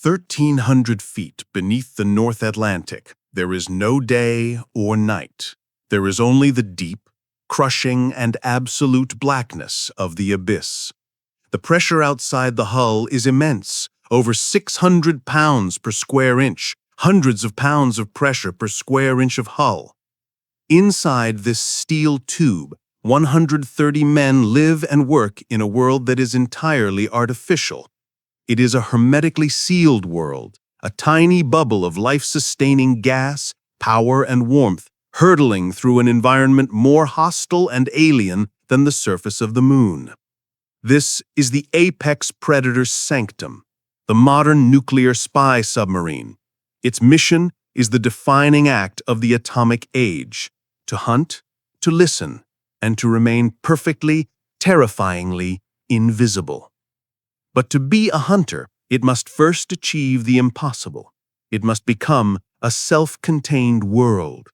1,300 feet beneath the North Atlantic, there is no day or night. There is only the deep, crushing, and absolute blackness of the abyss. The pressure outside the hull is immense, over 600 pounds per square inch, hundreds of pounds of pressure per square inch of hull. Inside this steel tube, 130 men live and work in a world that is entirely artificial. It is a hermetically sealed world, a tiny bubble of life-sustaining gas, power, and warmth, hurtling through an environment more hostile and alien than the surface of the moon. This is the apex predator's sanctum, the modern nuclear spy submarine. Its mission is the defining act of the atomic age: to hunt, to listen, and to remain perfectly, terrifyingly invisible. But to be a hunter, it must first achieve the impossible. It must become a self-contained world.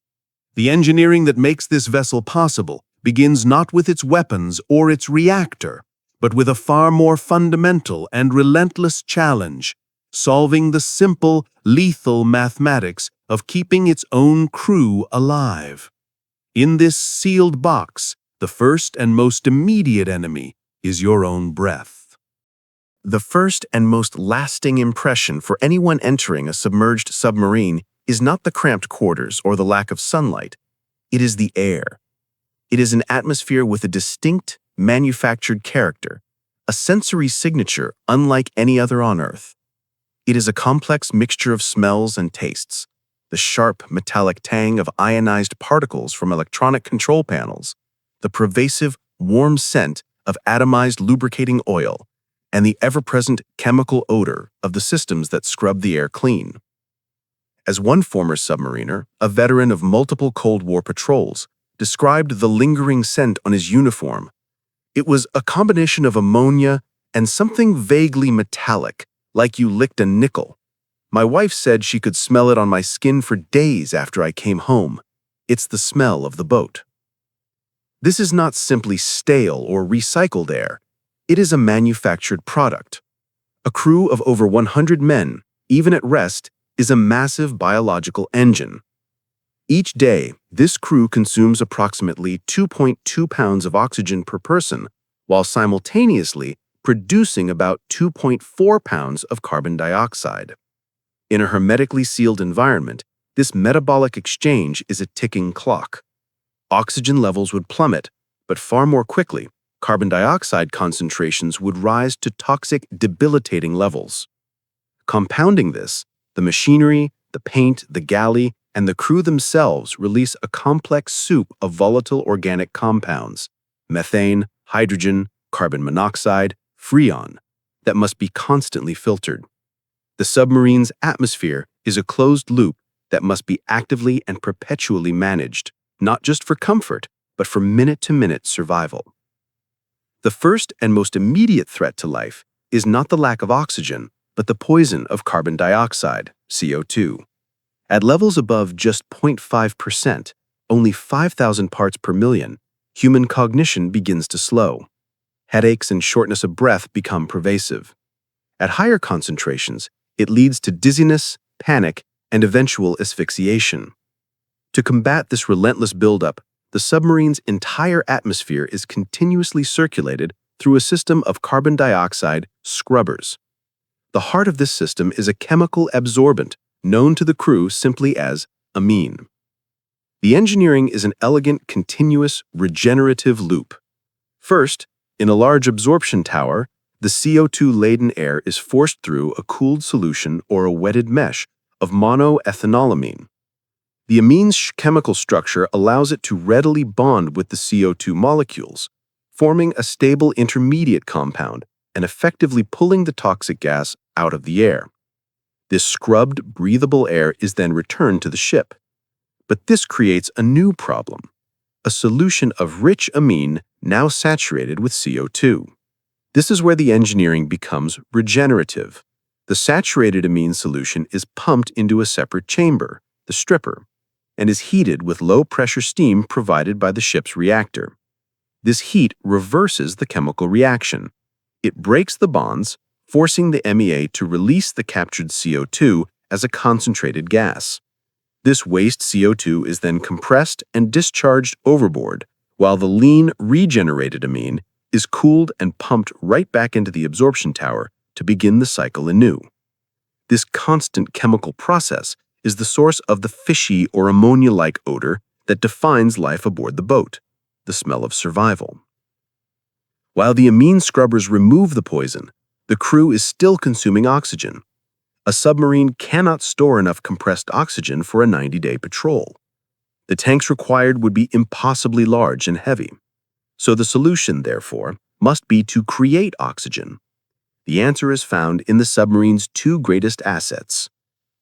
The engineering that makes this vessel possible begins not with its weapons or its reactor, but with a far more fundamental and relentless challenge: solving the simple, lethal mathematics of keeping its own crew alive. In this sealed box, the first and most immediate enemy is your own breath. The first and most lasting impression for anyone entering a submerged submarine is not the cramped quarters or the lack of sunlight. It is the air. It is an atmosphere with a distinct, manufactured character, a sensory signature unlike any other on Earth. It is a complex mixture of smells and tastes: the sharp, metallic tang of ionized particles from electronic control panels, the pervasive, warm scent of atomized lubricating oil, and the ever-present chemical odor of the systems that scrub the air clean. As one former submariner, a veteran of multiple Cold War patrols, described the lingering scent on his uniform, it was a combination of ammonia and something vaguely metallic, like you licked a nickel. My wife said she could smell it on my skin for days after I came home. It's the smell of the boat. This is not simply stale or recycled air. It is a manufactured product. A crew of over 100 men, even at rest, is a massive biological engine. Each day, this crew consumes approximately 2.2 pounds of oxygen per person, while simultaneously producing about 2.4 pounds of carbon dioxide. In a hermetically sealed environment, this metabolic exchange is a ticking clock. Oxygen levels would plummet, but far more quickly, carbon dioxide concentrations would rise to toxic, debilitating levels. Compounding this, the machinery, the paint, the galley, and the crew themselves release a complex soup of volatile organic compounds: methane, hydrogen, carbon monoxide, freon, that must be constantly filtered. The submarine's atmosphere is a closed loop that must be actively and perpetually managed, not just for comfort, but for minute-to-minute survival. The first and most immediate threat to life is not the lack of oxygen, but the poison of carbon dioxide, CO2. At levels above just 0.5%, only 5,000 parts per million, human cognition begins to slow. Headaches and shortness of breath become pervasive. At higher concentrations, it leads to dizziness, panic, and eventual asphyxiation. To combat this relentless buildup, the submarine's entire atmosphere is continuously circulated through a system of carbon dioxide scrubbers. The heart of this system is a chemical absorbent known to the crew simply as Amine. The engineering is an elegant, continuous, regenerative loop. First, in a large absorption tower, the CO2-laden air is forced through a cooled solution or a wetted mesh of monoethanolamine. The amine's chemical structure allows it to readily bond with the CO2 molecules, forming a stable intermediate compound and effectively pulling the toxic gas out of the air. This scrubbed, breathable air is then returned to the ship. But this creates a new problem: a solution of rich amine now saturated with CO2. This is where the engineering becomes regenerative. The saturated amine solution is pumped into a separate chamber, the stripper, and is heated with low-pressure steam provided by the ship's reactor. This heat reverses the chemical reaction. It breaks the bonds, forcing the MEA to release the captured CO2 as a concentrated gas. This waste CO2 is then compressed and discharged overboard, while the lean, regenerated amine is cooled and pumped right back into the absorption tower to begin the cycle anew. This constant chemical process is the source of the fishy or ammonia-like odor that defines life aboard the boat, the smell of survival. While the amine scrubbers remove the poison, the crew is still consuming oxygen. A submarine cannot store enough compressed oxygen for a 90-day patrol. The tanks required would be impossibly large and heavy. So the solution, therefore, must be to create oxygen. The answer is found in the submarine's two greatest assets: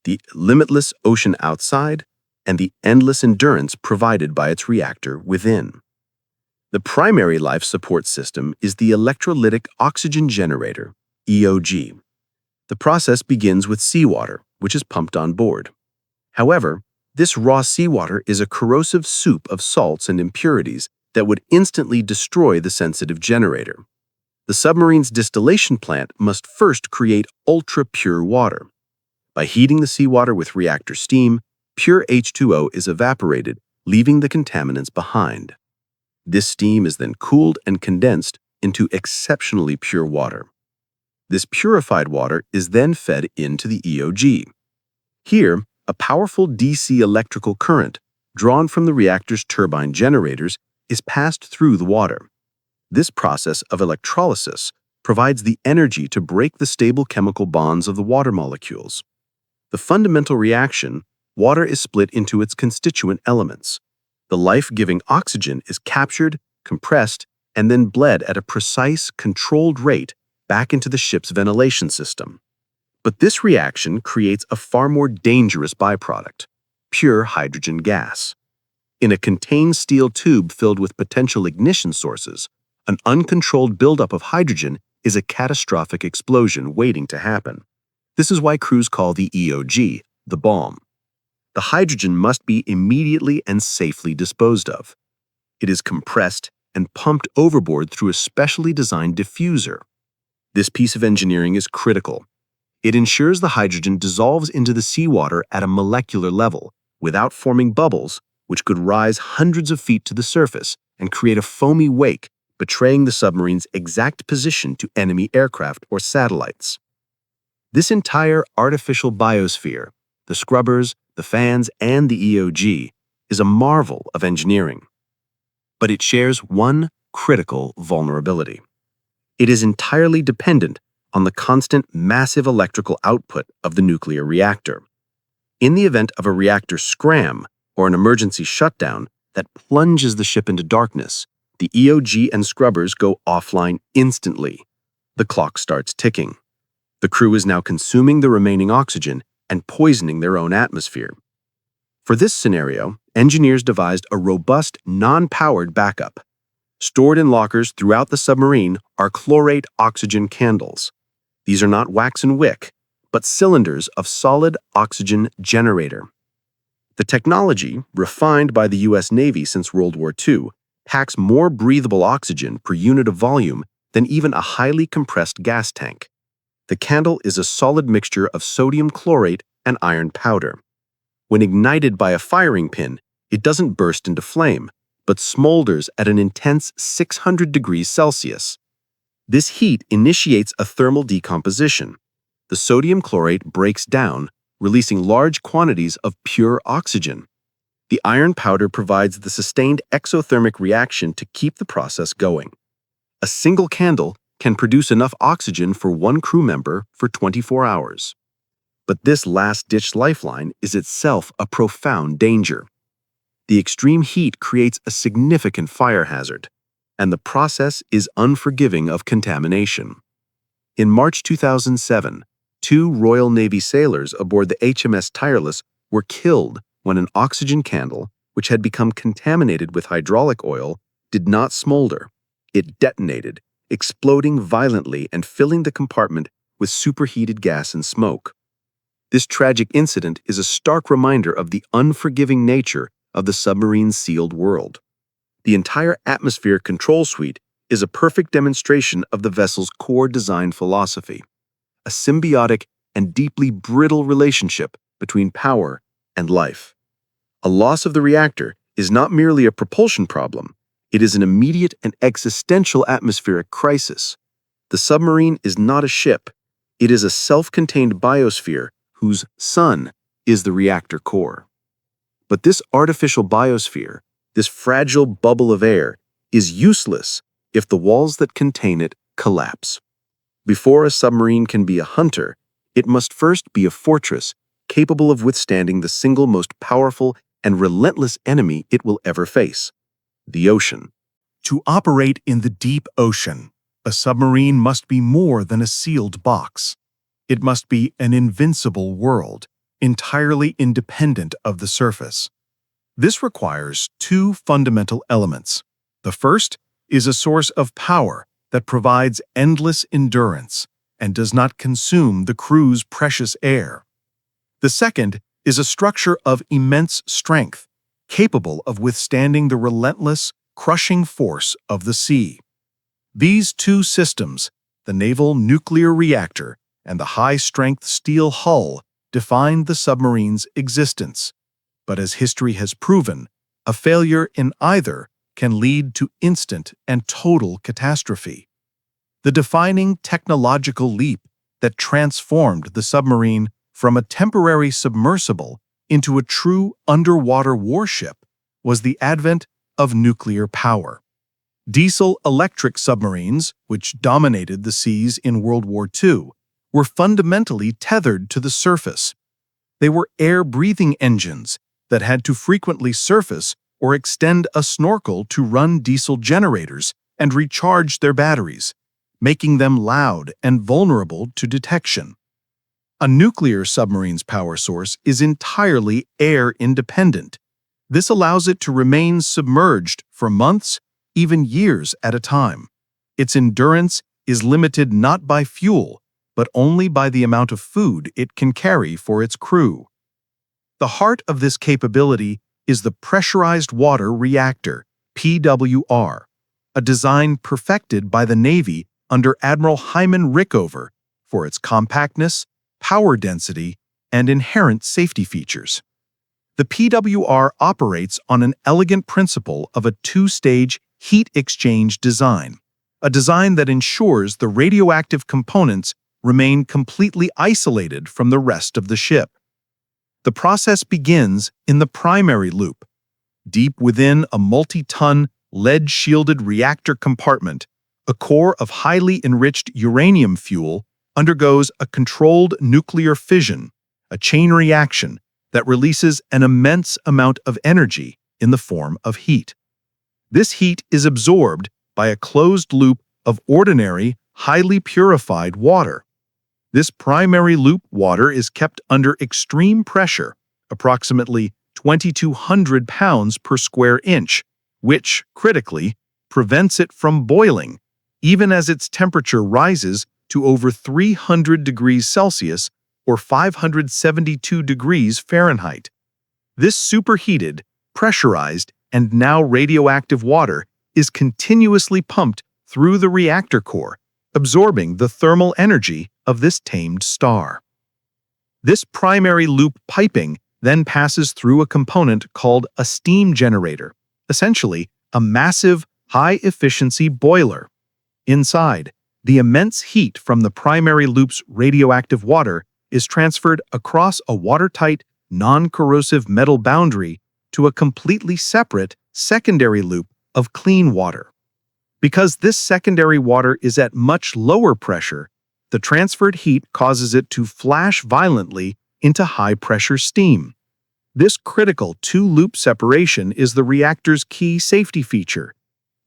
the limitless ocean outside and the endless endurance provided by its reactor within. The primary life support system is the Electrolytic Oxygen Generator, EOG. The process begins with seawater, which is pumped on board. However, this raw seawater is a corrosive soup of salts and impurities that would instantly destroy the sensitive generator. The submarine's distillation plant must first create ultra-pure water. By heating the seawater with reactor steam, pure H2O is evaporated, leaving the contaminants behind. This steam is then cooled and condensed into exceptionally pure water. This purified water is then fed into the EOG. Here, a powerful DC electrical current, drawn from the reactor's turbine generators, is passed through the water. This process of electrolysis provides the energy to break the stable chemical bonds of the water molecules. The fundamental reaction, water is split into its constituent elements. The life-giving oxygen is captured, compressed, and then bled at a precise, controlled rate back into the ship's ventilation system. But this reaction creates a far more dangerous byproduct: pure hydrogen gas. In a contained steel tube filled with potential ignition sources, an uncontrolled buildup of hydrogen is a catastrophic explosion waiting to happen. This is why crews call the EOG the bomb. The hydrogen must be immediately and safely disposed of. It is compressed and pumped overboard through a specially designed diffuser. This piece of engineering is critical. It ensures the hydrogen dissolves into the seawater at a molecular level without forming bubbles, which could rise hundreds of feet to the surface and create a foamy wake, betraying the submarine's exact position to enemy aircraft or satellites. This entire artificial biosphere, the scrubbers, the fans, and the EOG, is a marvel of engineering. But it shares one critical vulnerability. It is entirely dependent on the constant massive electrical output of the nuclear reactor. In the event of a reactor scram or an emergency shutdown that plunges the ship into darkness, the EOG and scrubbers go offline instantly. The clock starts ticking. The crew is now consuming the remaining oxygen and poisoning their own atmosphere. For this scenario, engineers devised a robust, non-powered backup. Stored in lockers throughout the submarine are chlorate oxygen candles. These are not wax and wick, but cylinders of solid oxygen generator. The technology, refined by the U.S. Navy since World War II, packs more breathable oxygen per unit of volume than even a highly compressed gas tank. The candle is a solid mixture of sodium chlorate and iron powder. When ignited by a firing pin, it doesn't burst into flame, but smolders at an intense 600 degrees Celsius. This heat initiates a thermal decomposition. The sodium chlorate breaks down, releasing large quantities of pure oxygen. The iron powder provides the sustained exothermic reaction to keep the process going. A single candle can produce enough oxygen for one crew member for 24 hours. But this last-ditch lifeline is itself a profound danger. The extreme heat creates a significant fire hazard, and the process is unforgiving of contamination. In March 2007, 2 Royal Navy sailors aboard the HMS Tireless were killed when an oxygen candle, which had become contaminated with hydraulic oil, did not smolder. It detonated, exploding violently and filling the compartment with superheated gas and smoke. This tragic incident is a stark reminder of the unforgiving nature of the submarine's sealed world. The entire atmosphere control suite is a perfect demonstration of the vessel's core design philosophy. a symbiotic and deeply brittle relationship between power and life. A loss of the reactor is not merely a propulsion problem, it is an immediate and existential atmospheric crisis. The submarine is not a ship, it is a self-contained biosphere whose sun is the reactor core. But this artificial biosphere, this fragile bubble of air, is useless if the walls that contain it collapse. Before a submarine can be a hunter, it must first be a fortress capable of withstanding the single most powerful and relentless enemy it will ever face: the ocean. To operate in the deep ocean, a submarine must be more than a sealed box. It must be an invincible world, entirely independent of the surface. This requires two fundamental elements. The first is a source of power that provides endless endurance and does not consume the crew's precious air. The second is a structure of immense strength, capable of withstanding the relentless, crushing force of the sea. These two systems, the naval nuclear reactor and the high-strength steel hull, define the submarine's existence. But as history has proven, a failure in either can lead to instant and total catastrophe. The defining technological leap that transformed the submarine from a temporary submersible into a true underwater warship was the advent of nuclear power. Diesel-electric submarines, which dominated the seas in World War II, were fundamentally tethered to the surface. They were air-breathing engines that had to frequently surface or extend a snorkel to run diesel generators and recharge their batteries, making them loud and vulnerable to detection. A nuclear submarine's power source is entirely air-independent. This allows it to remain submerged for months, even years at a time. Its endurance is limited not by fuel, but only by the amount of food it can carry for its crew. The heart of this capability is the Pressurized Water Reactor, PWR, a design perfected by the Navy under Admiral Hyman Rickover for its compactness, power density, and inherent safety features. The PWR operates on an elegant principle of a two-stage heat exchange design, a design that ensures the radioactive components remain completely isolated from the rest of the ship. The process begins in the primary loop. Deep within a multi-ton, lead-shielded reactor compartment, a core of highly enriched uranium fuel undergoes a controlled nuclear fission, a chain reaction that releases an immense amount of energy in the form of heat. This heat is absorbed by a closed loop of ordinary, highly purified water. This primary loop water is kept under extreme pressure, approximately 2,200 pounds per square inch, which, critically, prevents it from boiling, even as its temperature rises to over 300 degrees Celsius or 572 degrees Fahrenheit. This superheated, pressurized, and now radioactive water is continuously pumped through the reactor core, absorbing the thermal energy of this tamed star. This primary loop piping then passes through a component called a steam generator, essentially a massive, high-efficiency boiler. Inside, the immense heat from the primary loop's radioactive water is transferred across a watertight, non-corrosive metal boundary to a completely separate secondary loop of clean water. Because this secondary water is at much lower pressure, the transferred heat causes it to flash violently into high-pressure steam. This critical two-loop separation is the reactor's key safety feature.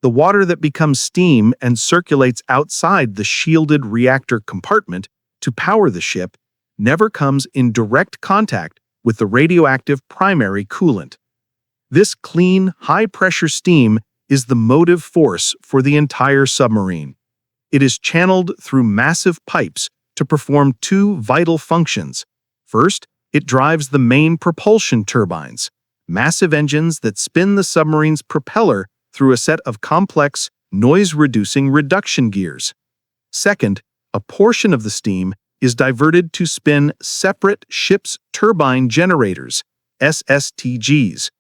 The water that becomes steam and circulates outside the shielded reactor compartment to power the ship never comes in direct contact with the radioactive primary coolant. This clean, high-pressure steam is the motive force for the entire submarine. It is channeled through massive pipes to perform two vital functions. First, it drives the main propulsion turbines, massive engines that spin the submarine's propeller through a set of complex, noise-reducing reduction gears. Second, a portion of the steam is diverted to spin separate ship's turbine generators, SSTGs.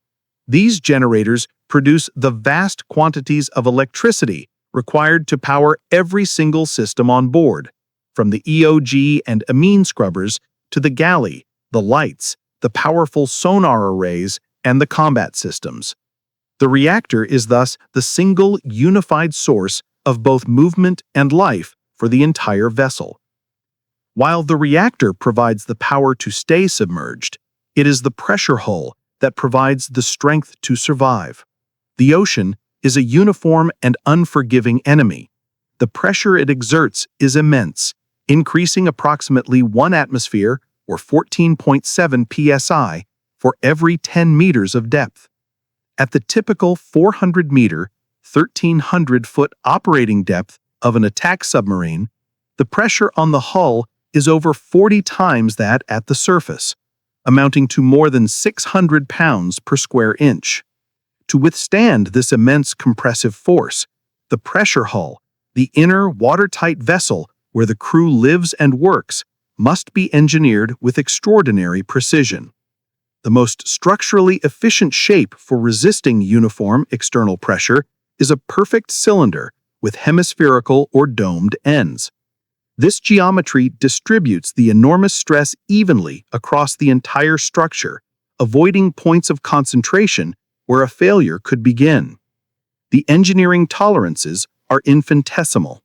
These generators produce the vast quantities of electricity required to power every single system on board, from the EOG and Amine scrubbers to the galley, the lights, the powerful sonar arrays, and the combat systems. The reactor is thus the single unified source of both movement and life for the entire vessel. While the reactor provides the power to stay submerged, it is the pressure hull that provides the strength to survive. The ocean is a uniform and unforgiving enemy. The pressure it exerts is immense, increasing approximately 1 atmosphere or 14.7 psi for every 10 meters of depth. At the typical 400-meter, 1,300-foot operating depth of an attack submarine, the pressure on the hull is over 40 times that at the surface, amounting to more than 600 pounds per square inch. To withstand this immense compressive force, the pressure hull, the inner watertight vessel where the crew lives and works, must be engineered with extraordinary precision. The most structurally efficient shape for resisting uniform external pressure is a perfect cylinder with hemispherical or domed ends. This geometry distributes the enormous stress evenly across the entire structure, avoiding points of concentration where a failure could begin. The engineering tolerances are infinitesimal.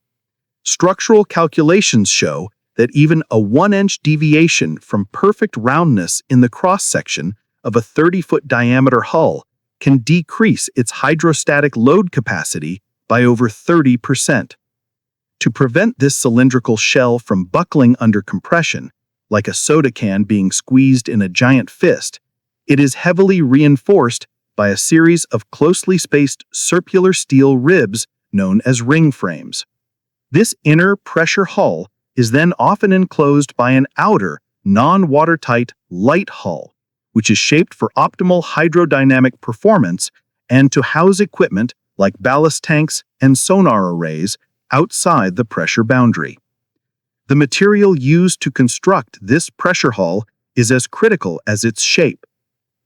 Structural calculations show that even a 1-inch deviation from perfect roundness in the cross-section of a 30-foot diameter hull can decrease its hydrostatic load capacity by over 30%. To prevent this cylindrical shell from buckling under compression, like a soda can being squeezed in a giant fist, it is heavily reinforced by a series of closely spaced circular steel ribs known as ring frames. This inner pressure hull is then often enclosed by an outer, non-watertight light hull, which is shaped for optimal hydrodynamic performance and to house equipment like ballast tanks and sonar arrays outside the pressure boundary. The material used to construct this pressure hull is as critical as its shape.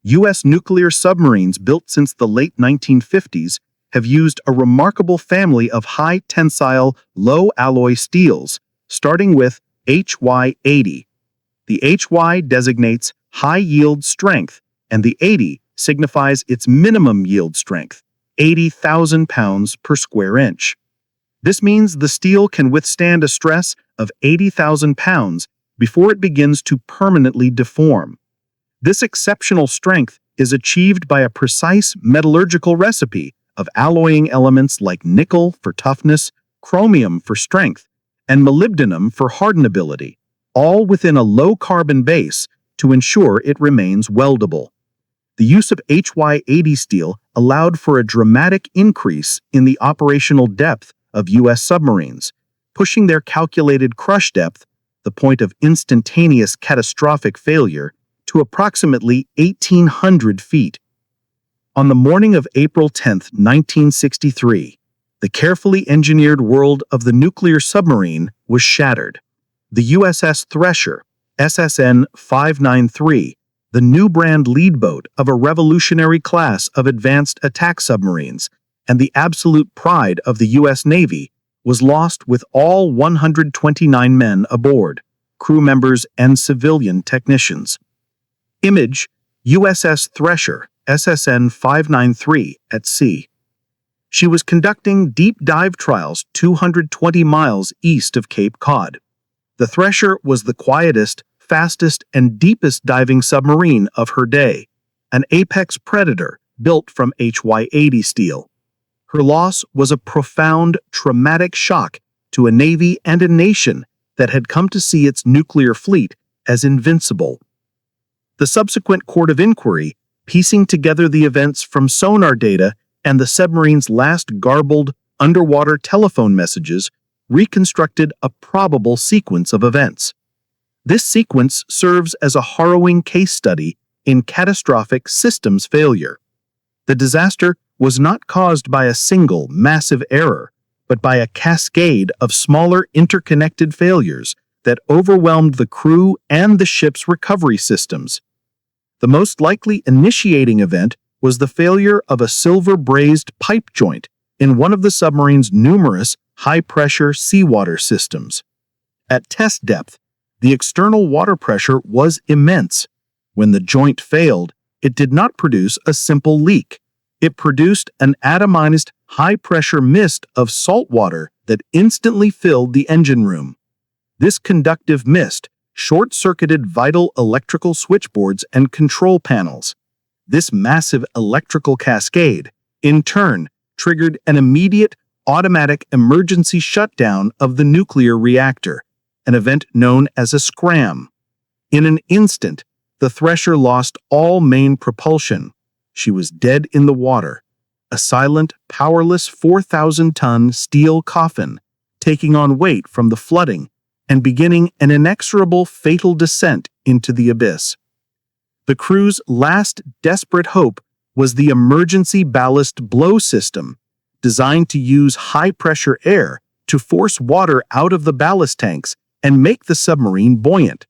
U.S. nuclear submarines built since the late 1950s have used a remarkable family of high-tensile, low-alloy steels, starting with HY80. The HY designates high-yield strength, and the 80 signifies its minimum yield strength, 80,000 pounds per square inch. This means the steel can withstand a stress of 80,000 pounds before it begins to permanently deform. This exceptional strength is achieved by a precise metallurgical recipe of alloying elements like nickel for toughness, chromium for strength, and molybdenum for hardenability, all within a low-carbon base to ensure it remains weldable. The use of HY80 steel allowed for a dramatic increase in the operational depth of U.S. submarines, pushing their calculated crush depth, the point of instantaneous catastrophic failure, to approximately 1,800 feet. On the morning of April 10, 1963, the carefully engineered world of the nuclear submarine was shattered. The USS Thresher, SSN 593, the new brand lead boat of a revolutionary class of advanced attack submarines, and the absolute pride of the U.S. Navy, was lost with all 129 men aboard, crew members and civilian technicians. Image: USS Thresher, SSN 593, at sea. She was conducting deep dive trials 220 miles east of Cape Cod. The Thresher was the quietest, fastest, and deepest diving submarine of her day, an apex predator built from HY80 steel. Her loss was a profound, traumatic shock to a navy and a nation that had come to see its nuclear fleet as invincible. The subsequent court of inquiry, piecing together the events from sonar data and the submarine's last garbled underwater telephone messages, reconstructed a probable sequence of events. This sequence serves as a harrowing case study in catastrophic systems failure. The disaster was not caused by a single massive error, but by a cascade of smaller interconnected failures that overwhelmed the crew and the ship's recovery systems. The most likely initiating event was the failure of a silver-brazed pipe joint in one of the submarine's numerous high-pressure seawater systems. At test depth, the external water pressure was immense. When the joint failed, it did not produce a simple leak. It produced an atomized, high-pressure mist of salt water that instantly filled the engine room. This conductive mist short-circuited vital electrical switchboards and control panels. This massive electrical cascade, in turn, triggered an immediate, automatic emergency shutdown of the nuclear reactor, an event known as a scram. In an instant, the Thresher lost all main propulsion. She was dead in the water, a silent, powerless 4,000-ton steel coffin, taking on weight from the flooding and beginning an inexorable fatal descent into the abyss. The crew's last desperate hope was the emergency ballast blow system, designed to use high-pressure air to force water out of the ballast tanks and make the submarine buoyant.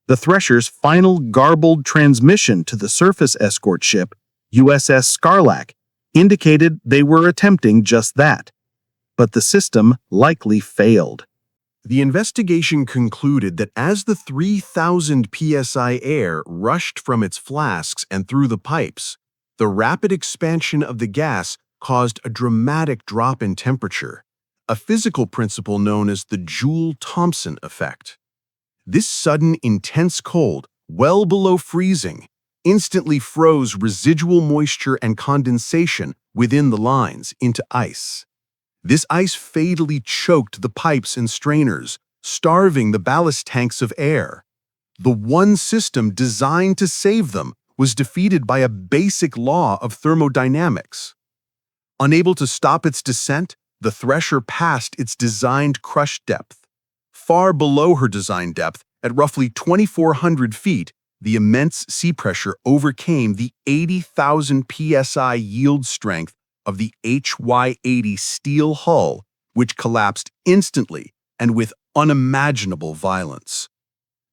The Thresher's final garbled transmission to the surface escort ship, USS Scarlac, indicated they were attempting just that. But the system likely failed. The investigation concluded that as the 3,000 psi air rushed from its flasks and through the pipes, the rapid expansion of the gas caused a dramatic drop in temperature, a physical principle known as the Joule-Thomson effect. This sudden, intense cold, well below freezing, instantly froze residual moisture and condensation within the lines into ice. This ice fatally choked the pipes and strainers, starving the ballast tanks of air. The one system designed to save them was defeated by a basic law of thermodynamics. Unable to stop its descent, the Thresher passed its designed crush depth. Far below her design depth, at roughly 2,400 feet, the immense sea pressure overcame the 80,000 psi yield strength of the HY-80 steel hull, which collapsed instantly and with unimaginable violence.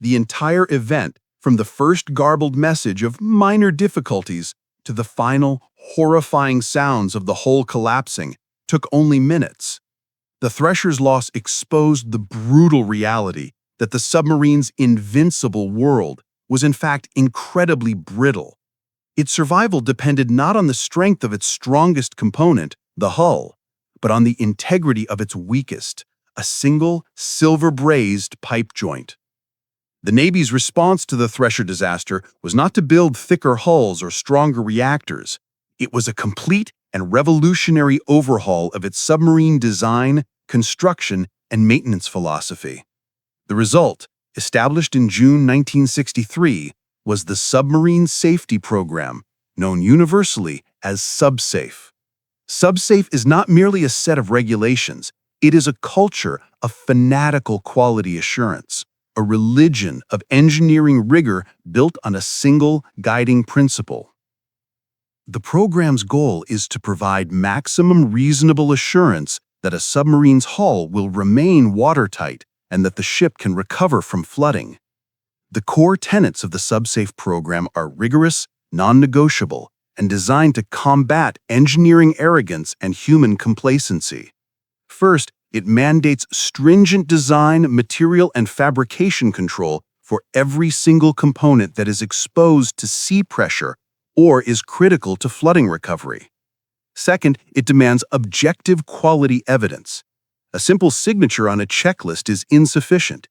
The entire event, from the first garbled message of minor difficulties to the final, horrifying sounds of the hull collapsing, took only minutes. The Thresher's loss exposed the brutal reality that the submarine's invincible world was in fact incredibly brittle. Its survival depended not on the strength of its strongest component, the hull, but on the integrity of its weakest, a single silver-brazed pipe joint. The Navy's response to the Thresher disaster was not to build thicker hulls or stronger reactors. It was a complete and revolutionary overhaul of its submarine design, construction, and maintenance philosophy. The result, established in June 1963, was the Submarine Safety Program, known universally as SUBSAFE. SUBSAFE is not merely a set of regulations, it is a culture of fanatical quality assurance, a religion of engineering rigor built on a single guiding principle. The program's goal is to provide maximum reasonable assurance that a submarine's hull will remain watertight and that the ship can recover from flooding. The core tenets of the SUBSAFE program are rigorous, non-negotiable, and designed to combat engineering arrogance and human complacency. First, it mandates stringent design, material, and fabrication control for every single component that is exposed to sea pressure or is critical to flooding recovery. Second, it demands objective quality evidence. A simple signature on a checklist is insufficient.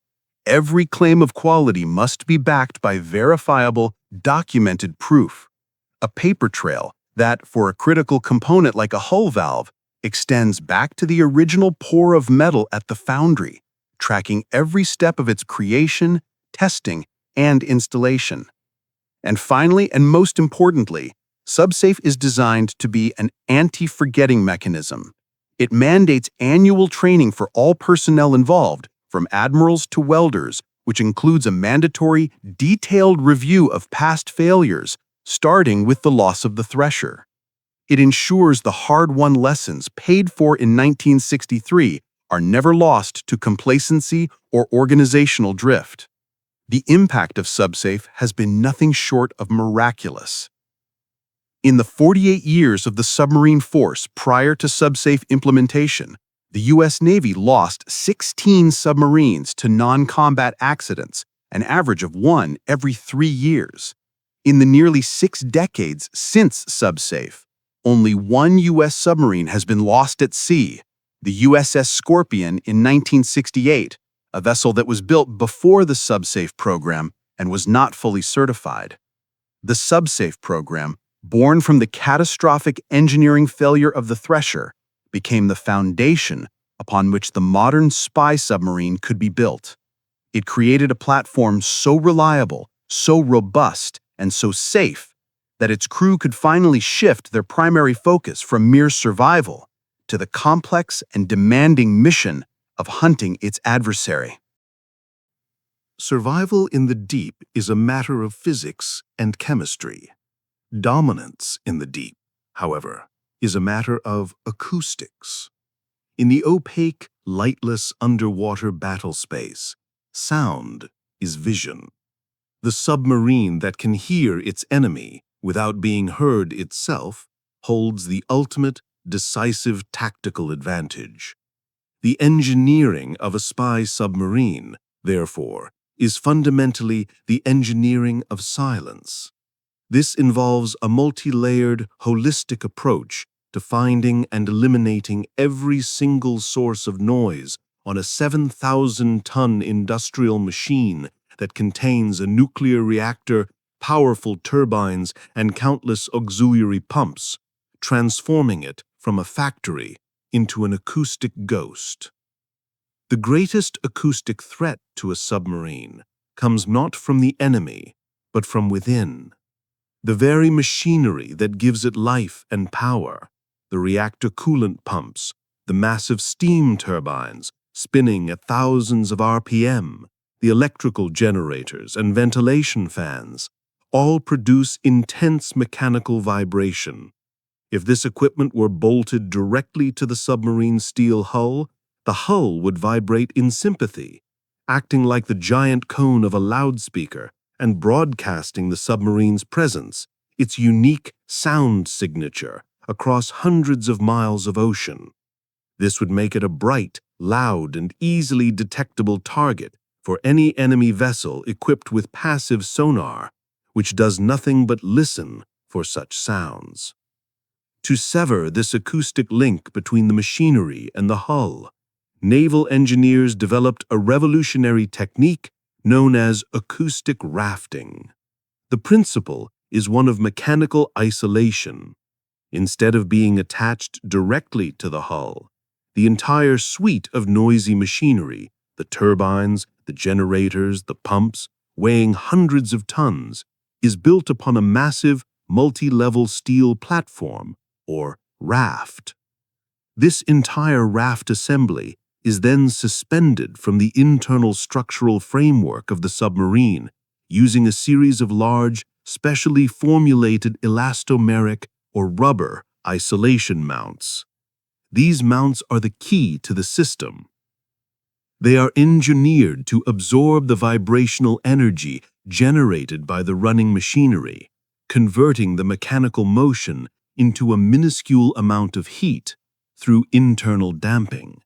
Every claim of quality must be backed by verifiable, documented proof. A paper trail that, for a critical component like a hull valve, extends back to the original pour of metal at the foundry, tracking every step of its creation, testing, and installation. And finally, and most importantly, SUBSAFE is designed to be an anti-forgetting mechanism. It mandates annual training for all personnel involved, from admirals to welders, which includes a mandatory, detailed review of past failures, starting with the loss of the Thresher. It ensures the hard-won lessons paid for in 1963 are are never lost to complacency or organizational drift. The impact of SUBSAFE has been nothing short of miraculous. In the 48 years of the submarine force prior to SUBSAFE implementation, the U.S. Navy lost 16 submarines to non-combat accidents, an average of one every 3 years. In the nearly 6 decades since SUBSAFE, only one U.S. submarine has been lost at sea, the USS Scorpion in 1968, a vessel that was built before the SUBSAFE program and was not fully certified. The SUBSAFE program, born from the catastrophic engineering failure of the Thresher, became the foundation upon which the modern spy submarine could be built. It created a platform so reliable, so robust, and so safe that its crew could finally shift their primary focus from mere survival to the complex and demanding mission of hunting its adversary. Survival in the deep is a matter of physics and chemistry. Dominance in the deep, however, is a matter of acoustics. In the opaque, lightless underwater battle space, sound is vision. The submarine that can hear its enemy without being heard itself holds the ultimate, decisive tactical advantage. The engineering of a spy submarine, therefore, is fundamentally the engineering of silence. This involves a multi-layered, holistic approach to finding and eliminating every single source of noise on a 7,000-ton industrial machine that contains a nuclear reactor, powerful turbines, and countless auxiliary pumps, transforming it from a factory into an acoustic ghost. The greatest acoustic threat to a submarine comes not from the enemy, but from within. The very machinery that gives it life and power, the reactor coolant pumps, the massive steam turbines spinning at thousands of RPM, the electrical generators and ventilation fans, all produce intense mechanical vibration. If this equipment were bolted directly to the submarine's steel hull, the hull would vibrate in sympathy, acting like the giant cone of a loudspeaker and broadcasting the submarine's presence, its unique sound signature, across hundreds of miles of ocean. This would make it a bright, loud, and easily detectable target for any enemy vessel equipped with passive sonar, which does nothing but listen for such sounds. To sever this acoustic link between the machinery and the hull, naval engineers developed a revolutionary technique known as acoustic rafting. The principle is one of mechanical isolation. Instead of being attached directly to the hull, the entire suite of noisy machinery, the turbines, the generators, the pumps, weighing hundreds of tons, is built upon a massive, multi-level steel platform, or raft. This entire raft assembly is then suspended from the internal structural framework of the submarine using a series of large, specially formulated elastomeric or rubber isolation mounts. These mounts are the key to the system. They are engineered to absorb the vibrational energy generated by the running machinery, converting the mechanical motion into a minuscule amount of heat through internal damping.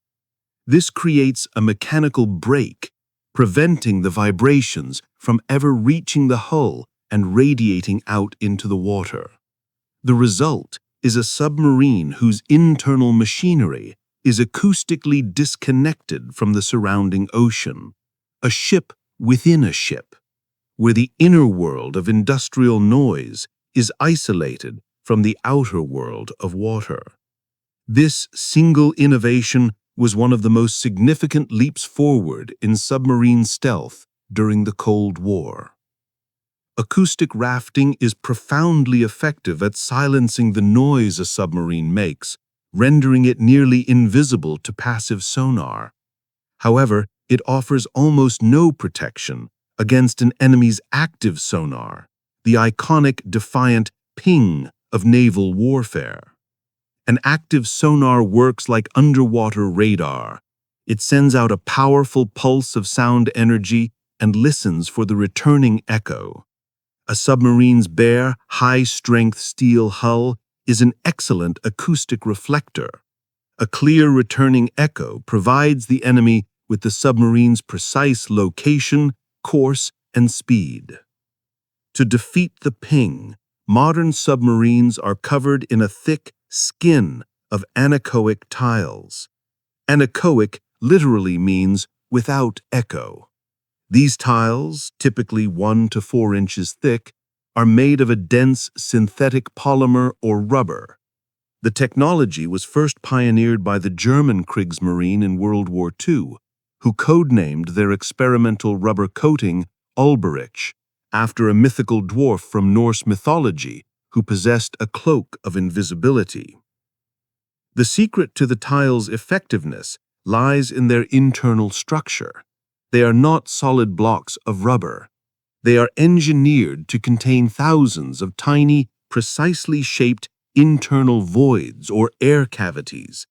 This creates a mechanical break, preventing the vibrations from ever reaching the hull and radiating out into the water. The result is a submarine whose internal machinery is acoustically disconnected from the surrounding ocean, a ship within a ship, where the inner world of industrial noise is isolated from the outer world of water. This single innovation was one of the most significant leaps forward in submarine stealth during the Cold War. Acoustic rafting is profoundly effective at silencing the noise a submarine makes, rendering it nearly invisible to passive sonar. However, it offers almost no protection against an enemy's active sonar, the iconic defiant ping of naval warfare. An active sonar works like underwater radar. It sends out a powerful pulse of sound energy and listens for the returning echo. A submarine's bare, high-strength steel hull is an excellent acoustic reflector. A clear returning echo provides the enemy with the submarine's precise location, course, and speed. To defeat the ping, modern submarines are covered in a thick skin of anechoic tiles. Anechoic literally means without echo. These tiles, typically 1 to 4 inches thick, are made of a dense synthetic polymer or rubber. The technology was first pioneered by the German Kriegsmarine in World War II, who codenamed their experimental rubber coating Ulberich, after a mythical dwarf from Norse mythology who possessed a cloak of invisibility. The secret to the tiles' effectiveness lies in their internal structure. They are not solid blocks of rubber. They are engineered to contain thousands of tiny, precisely shaped internal voids or air cavities.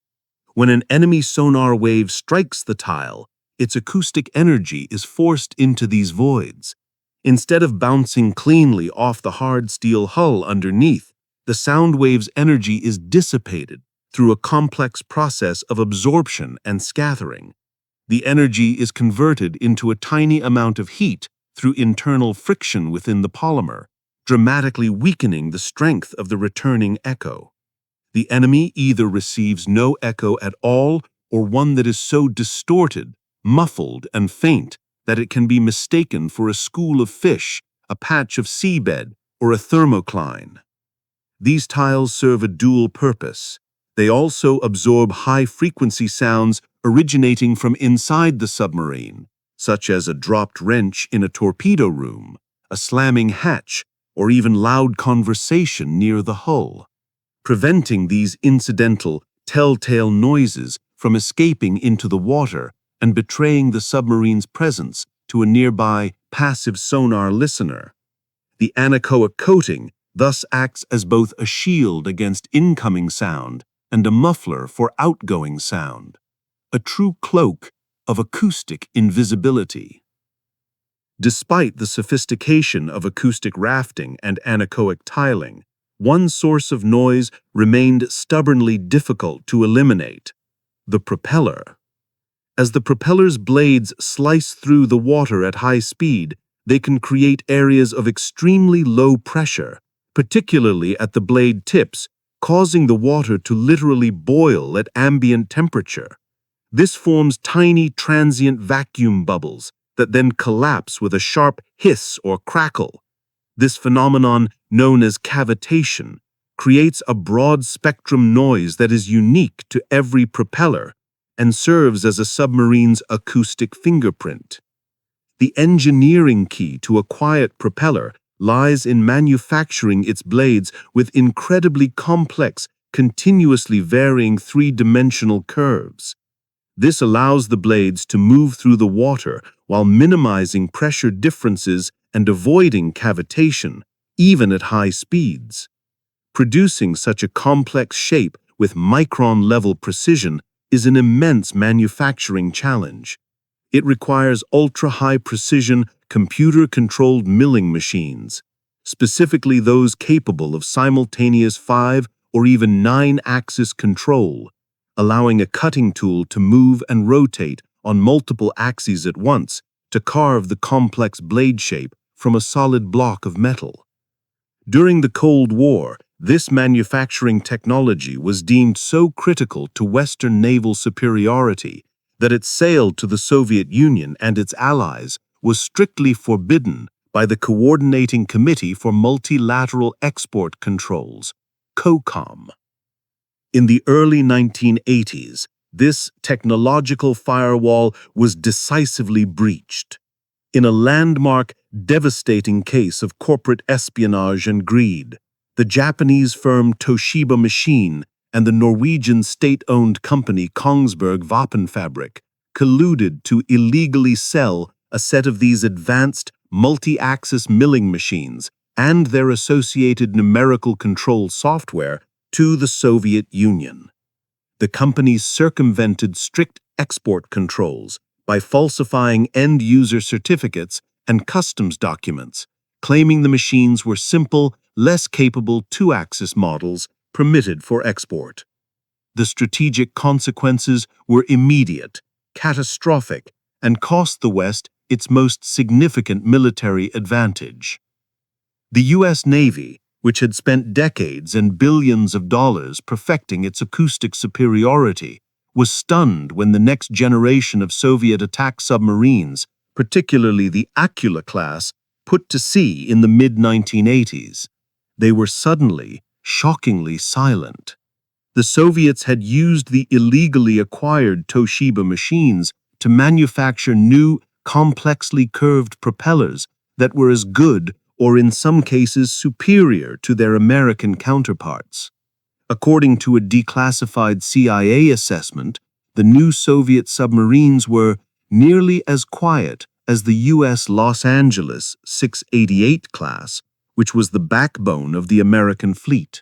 When an enemy sonar wave strikes the tile, its acoustic energy is forced into these voids. Instead of bouncing cleanly off the hard steel hull underneath, the sound wave's energy is dissipated through a complex process of absorption and scattering. The energy is converted into a tiny amount of heat through internal friction within the polymer, dramatically weakening the strength of the returning echo. The enemy either receives no echo at all or one that is so distorted, muffled, and faint that it can be mistaken for a school of fish, a patch of seabed, or a thermocline. These tiles serve a dual purpose. They also absorb high-frequency sounds originating from inside the submarine, such as a dropped wrench in a torpedo room, a slamming hatch, or even loud conversation near the hull, preventing these incidental, telltale noises from escaping into the water and betraying the submarine's presence to a nearby passive sonar listener. The anechoic coating thus acts as both a shield against incoming sound and a muffler for outgoing sound, a true cloak of acoustic invisibility. Despite the sophistication of acoustic rafting and anechoic tiling, one source of noise remained stubbornly difficult to eliminate: the propeller. As the propeller's blades slice through the water at high speed, they can create areas of extremely low pressure, particularly at the blade tips, causing the water to literally boil at ambient temperature. This forms tiny transient vacuum bubbles that then collapse with a sharp hiss or crackle. This phenomenon, known as cavitation, creates a broad-spectrum noise that is unique to every propeller and serves as a submarine's acoustic fingerprint. The engineering key to a quiet propeller lies in manufacturing its blades with incredibly complex, continuously varying three-dimensional curves. This allows the blades to move through the water while minimizing pressure differences and avoiding cavitation, even at high speeds. Producing such a complex shape with micron-level precision is an immense manufacturing challenge. It requires ultra-high precision, computer-controlled milling machines, specifically those capable of simultaneous 5 or even 9-axis control, allowing a cutting tool to move and rotate on multiple axes at once to carve the complex blade shape from a solid block of metal. During the Cold War, this manufacturing technology was deemed so critical to Western naval superiority that its sale to the Soviet Union and its allies was strictly forbidden by the Coordinating Committee for Multilateral Export Controls, COCOM. In the early 1980s, this technological firewall was decisively breached. In a landmark, devastating case of corporate espionage and greed, the Japanese firm Toshiba Machine and the Norwegian state-owned company Kongsberg Wapenfabrik colluded to illegally sell a set of these advanced multi-axis milling machines and their associated numerical control software to the Soviet Union. The companies circumvented strict export controls by falsifying end-user certificates and customs documents, claiming the machines were simple, less capable two-axis models permitted for export. The strategic consequences were immediate, catastrophic, and cost the West its most significant military advantage. The U.S. Navy, which had spent decades and billions of dollars perfecting its acoustic superiority, was stunned when the next generation of Soviet attack submarines, particularly the Akula-class, put to sea in the mid-1980s. They were suddenly, shockingly silent. The Soviets had used the illegally acquired Toshiba machines to manufacture new, complexly curved propellers that were as good or in some cases superior to their American counterparts. According to a declassified CIA assessment, the new Soviet submarines were nearly as quiet as the U.S. Los Angeles 688 class, which was the backbone of the American fleet.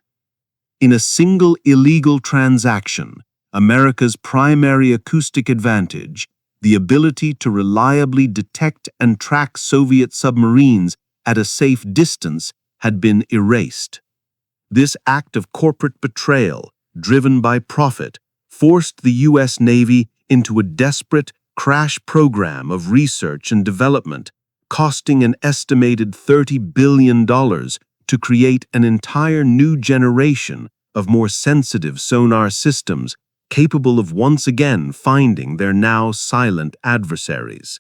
In a single illegal transaction, America's primary acoustic advantage, the ability to reliably detect and track Soviet submarines at a safe distance, had been erased. This act of corporate betrayal, driven by profit, forced the U.S. Navy into a desperate crash program of research and development, costing an estimated $30 billion to create an entire new generation of more sensitive sonar systems capable of once again finding their now silent adversaries.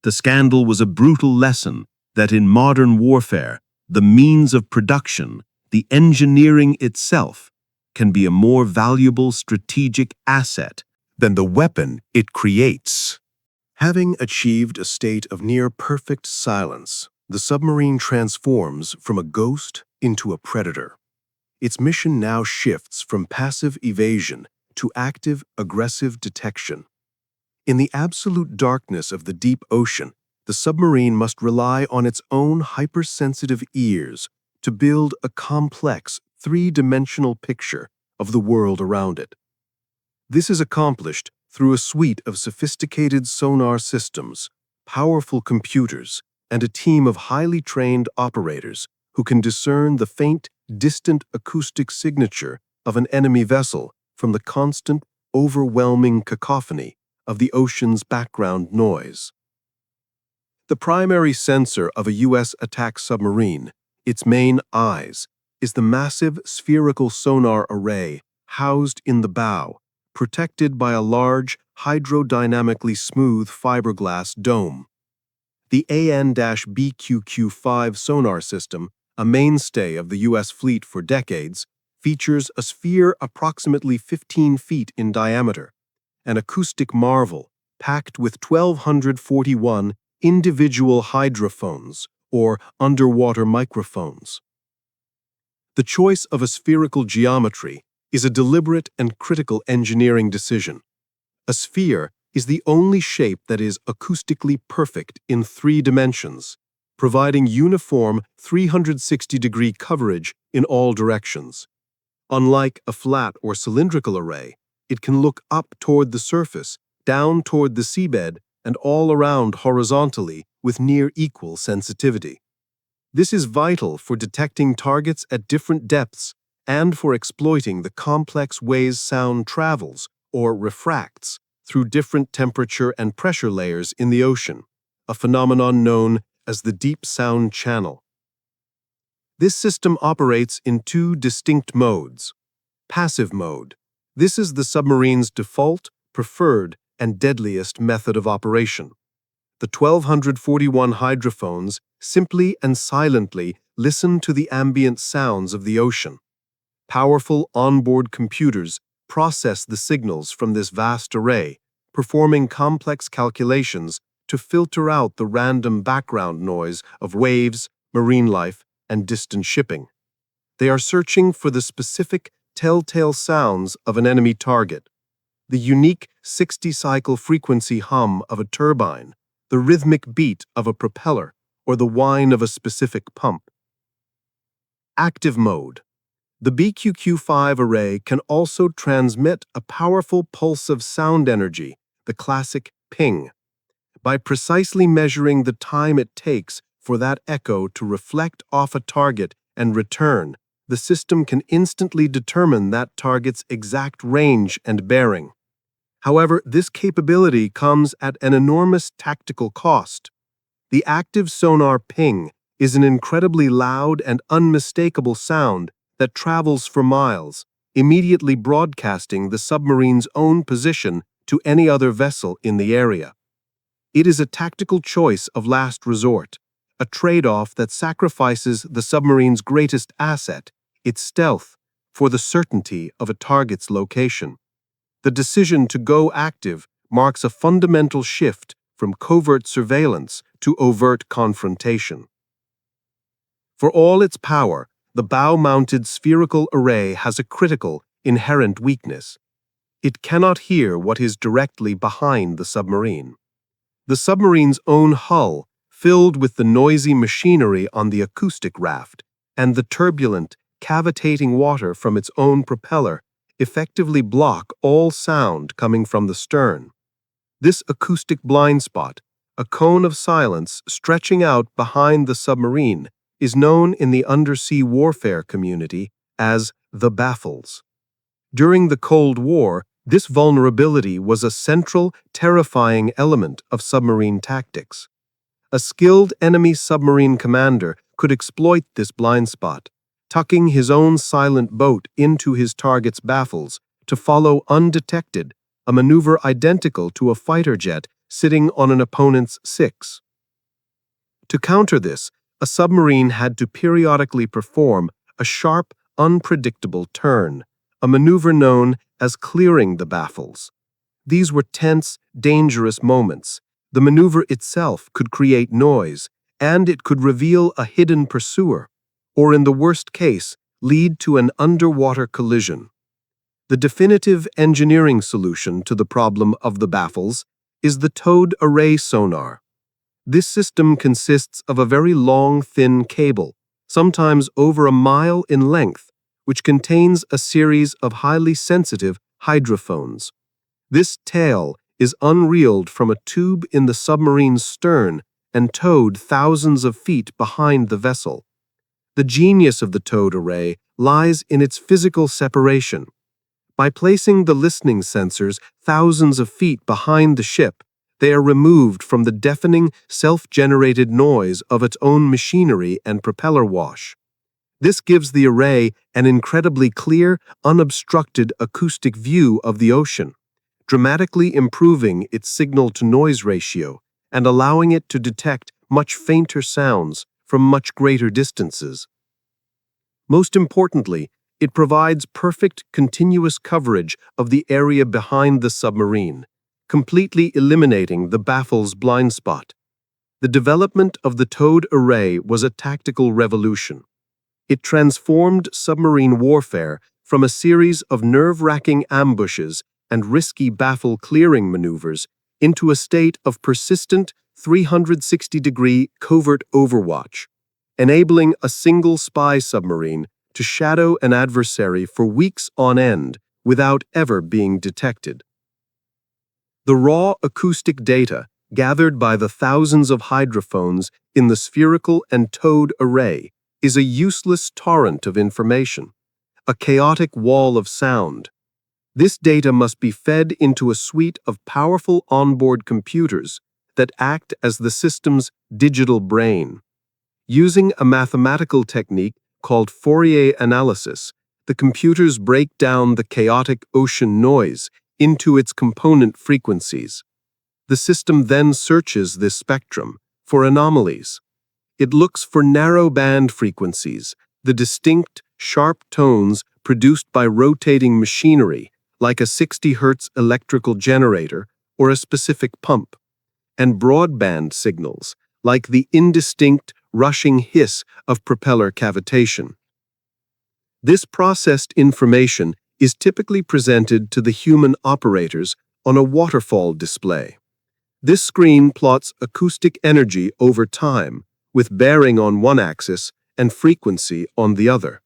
The scandal was a brutal lesson that in modern warfare, the means of production, the engineering itself, can be a more valuable strategic asset than the weapon it creates. Having achieved a state of near-perfect silence, the submarine transforms from a ghost into a predator. Its mission now shifts from passive evasion to active, aggressive detection. In the absolute darkness of the deep ocean, the submarine must rely on its own hypersensitive ears to build a complex, three-dimensional picture of the world around it. This is accomplished through a suite of sophisticated sonar systems, powerful computers, and a team of highly trained operators who can discern the faint, distant acoustic signature of an enemy vessel from the constant, overwhelming cacophony of the ocean's background noise. The primary sensor of a U.S. attack submarine, its main eyes, is the massive spherical sonar array housed in the bow, protected by a large, hydrodynamically smooth fiberglass dome. The AN-BQQ-5 sonar system, a mainstay of the U.S. fleet for decades, features a sphere approximately 15 feet in diameter, an acoustic marvel packed with 1,241 individual hydrophones, or underwater microphones. The choice of a spherical geometry is a deliberate and critical engineering decision. A sphere is the only shape that is acoustically perfect in 3 dimensions, providing uniform 360-degree coverage in all directions. Unlike a flat or cylindrical array, it can look up toward the surface, down toward the seabed, and all around horizontally with near equal sensitivity. This is vital for detecting targets at different depths and for exploiting the complex ways sound travels, or refracts, through different temperature and pressure layers in the ocean, a phenomenon known as the deep sound channel. This system operates in 2 distinct modes. Passive mode. This is the submarine's default, preferred, and deadliest method of operation. The 1,241 hydrophones simply and silently listen to the ambient sounds of the ocean. Powerful onboard computers process the signals from this vast array, performing complex calculations to filter out the random background noise of waves, marine life, and distant shipping. They are searching for the specific telltale sounds of an enemy target, the unique 60-cycle frequency hum of a turbine, the rhythmic beat of a propeller, or the whine of a specific pump. Active mode. The BQQ-5 array can also transmit a powerful pulse of sound energy, the the classic ping. By precisely measuring the time it takes for that echo to reflect off a target and return, the system can instantly determine that target's exact range and bearing. However, this capability comes at an enormous tactical cost. The active sonar ping is an incredibly loud and unmistakable sound that travels for miles, immediately broadcasting the submarine's own position to any other vessel in the area. It is a tactical choice of last resort, a trade-off that sacrifices the submarine's greatest asset, its stealth, for the certainty of a target's location. The decision to go active marks a fundamental shift from covert surveillance to overt confrontation. For all its power, the bow-mounted spherical array has a critical, inherent weakness. It cannot hear what is directly behind the submarine. The submarine's own hull, filled with the noisy machinery on the acoustic raft, and the turbulent, cavitating water from its own propeller, effectively block all sound coming from the stern. This acoustic blind spot, a cone of silence stretching out behind the submarine, is known in the undersea warfare community as the baffles. During the Cold War, this vulnerability was a central, terrifying element of submarine tactics. A skilled enemy submarine commander could exploit this blind spot, tucking his own silent boat into his target's baffles to follow undetected, a maneuver identical to a fighter jet sitting on an opponent's six. To counter this, a submarine had to periodically perform a sharp, unpredictable turn, a maneuver known as clearing the baffles. These were tense, dangerous moments. The maneuver itself could create noise, and it could reveal a hidden pursuer, or in the worst case, lead to an underwater collision. The definitive engineering solution to the problem of the baffles is the towed array sonar. This system consists of a very long, thin cable, sometimes over a mile in length, which contains a series of highly sensitive hydrophones. This tail is unreeled from a tube in the submarine's stern and towed thousands of feet behind the vessel. The genius of the towed array lies in its physical separation. By placing the listening sensors thousands of feet behind the ship, they are removed from the deafening, self-generated noise of its own machinery and propeller wash. This gives the array an incredibly clear, unobstructed acoustic view of the ocean, dramatically improving its signal-to-noise ratio and allowing it to detect much fainter sounds from much greater distances. Most importantly, it provides perfect continuous coverage of the area behind the submarine, completely eliminating the baffle's blind spot. The development of the towed array was a tactical revolution. It transformed submarine warfare from a series of nerve-wracking ambushes and risky baffle-clearing maneuvers into a state of persistent 360-degree covert overwatch, enabling a single spy submarine to shadow an adversary for weeks on end without ever being detected. The raw acoustic data gathered by the thousands of hydrophones in the spherical and towed array is a useless torrent of information, a chaotic wall of sound. This data must be fed into a suite of powerful onboard computers that act as the system's digital brain. Using a mathematical technique called Fourier analysis, the computers break down the chaotic ocean noise into its component frequencies. The system then searches this spectrum for anomalies. It looks for narrow-band frequencies, the distinct, sharp tones produced by rotating machinery, like a 60 Hz electrical generator or a specific pump, and broadband signals, like the indistinct, rushing hiss of propeller cavitation. This processed information is typically presented to the human operators on a waterfall display. This screen plots acoustic energy over time, with bearing on one axis and frequency on the other.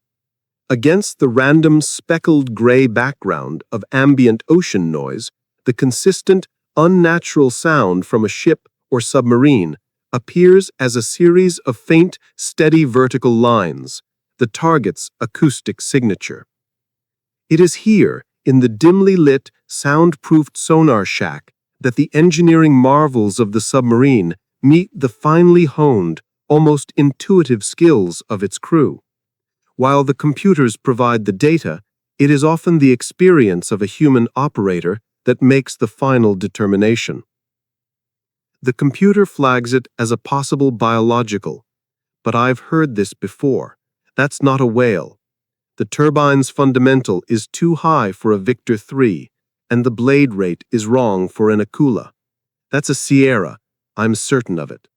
Against the random speckled gray background of ambient ocean noise, the consistent, unnatural sound from a ship or submarine appears as a series of faint, steady vertical lines, the target's acoustic signature. It is here, in the dimly lit, soundproofed sonar shack, that the engineering marvels of the submarine meet the finely honed, almost intuitive skills of its crew. While the computers provide the data, it is often the experience of a human operator that makes the final determination. The computer flags it as a possible biological, but I've heard this before. That's not a whale. The turbine's fundamental is too high for a Victor 3, and the blade rate is wrong for an Akula. That's a Sierra, I'm certain of it.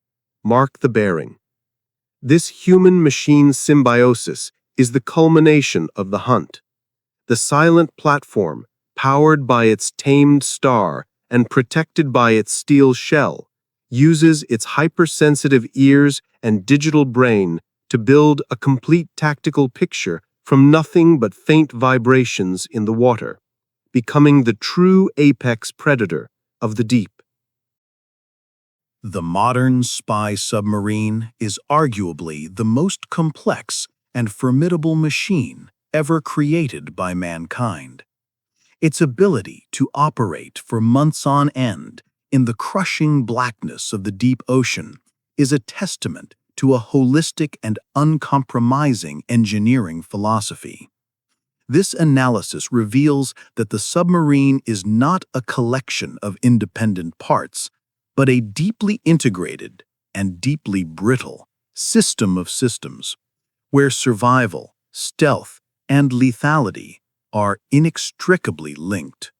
Mark the bearing. This human-machine symbiosis is the culmination of the hunt. The silent platform, powered by its tamed star and protected by its steel shell, uses its hypersensitive ears and digital brain to build a complete tactical picture from nothing but faint vibrations in the water, becoming the true apex predator of the deep. The modern spy submarine is arguably the most complex and formidable machine ever created by mankind. Its ability to operate for months on end in the crushing blackness of the deep ocean is a testament to a holistic and uncompromising engineering philosophy. This analysis reveals that the submarine is not a collection of independent parts, but a deeply integrated and deeply brittle system of systems, where survival, stealth, and lethality are inextricably linked.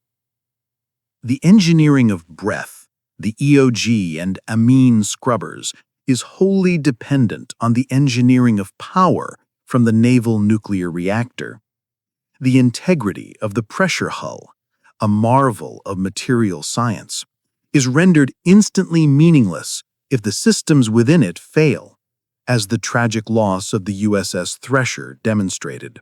The engineering of breath, the EOG and Amine scrubbers, is wholly dependent on the engineering of power from the naval nuclear reactor. The integrity of the pressure hull, a marvel of material science, is rendered instantly meaningless if the systems within it fail, as the tragic loss of the USS Thresher demonstrated.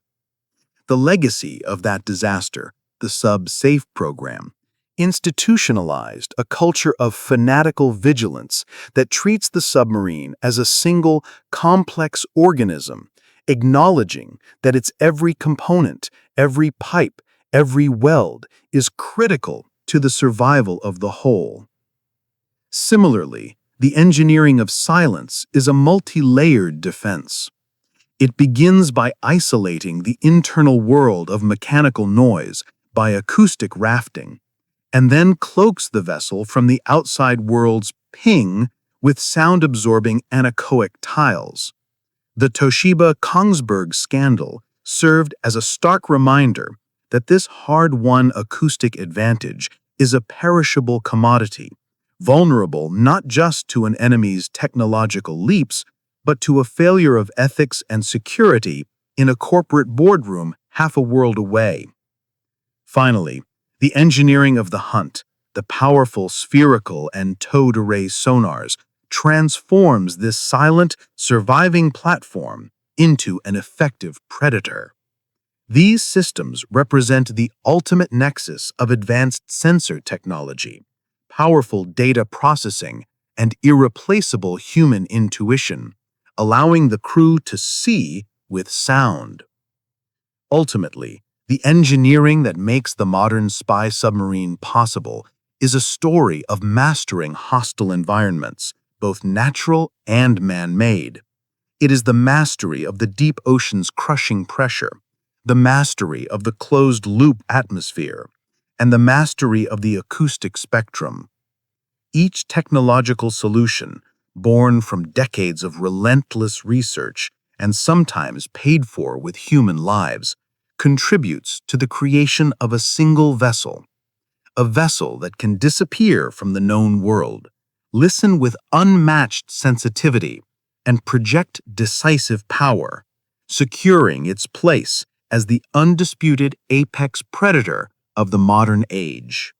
The legacy of that disaster, the SUBSAFE program, institutionalized a culture of fanatical vigilance that treats the submarine as a single, complex organism, acknowledging that its every component, every pipe, every weld is critical to the survival of the whole. Similarly, the engineering of silence is a multi-layered defense. It begins by isolating the internal world of mechanical noise by acoustic rafting, and then cloaks the vessel from the outside world's ping with sound-absorbing anechoic tiles. The Toshiba-Kongsberg Scandal served as a stark reminder that this hard-won acoustic advantage is a perishable commodity, vulnerable not just to an enemy's technological leaps, but to a failure of ethics and security in a corporate boardroom half a world away. Finally, the engineering of the hunt, the powerful spherical and towed array sonars, transforms this silent, surviving platform into an effective predator. These systems represent the ultimate nexus of advanced sensor technology, powerful data processing, and irreplaceable human intuition, allowing the crew to see with sound. Ultimately, the engineering that makes the modern spy submarine possible is a story of mastering hostile environments, both natural and man-made. It is the mastery of the deep ocean's crushing pressure, the mastery of the closed-loop atmosphere, and the mastery of the acoustic spectrum. Each technological solution, born from decades of relentless research and sometimes paid for with human lives, contributes to the creation of a single vessel, a vessel that can disappear from the known world, listen with unmatched sensitivity, and project decisive power, securing its place as the undisputed apex predator of the modern age.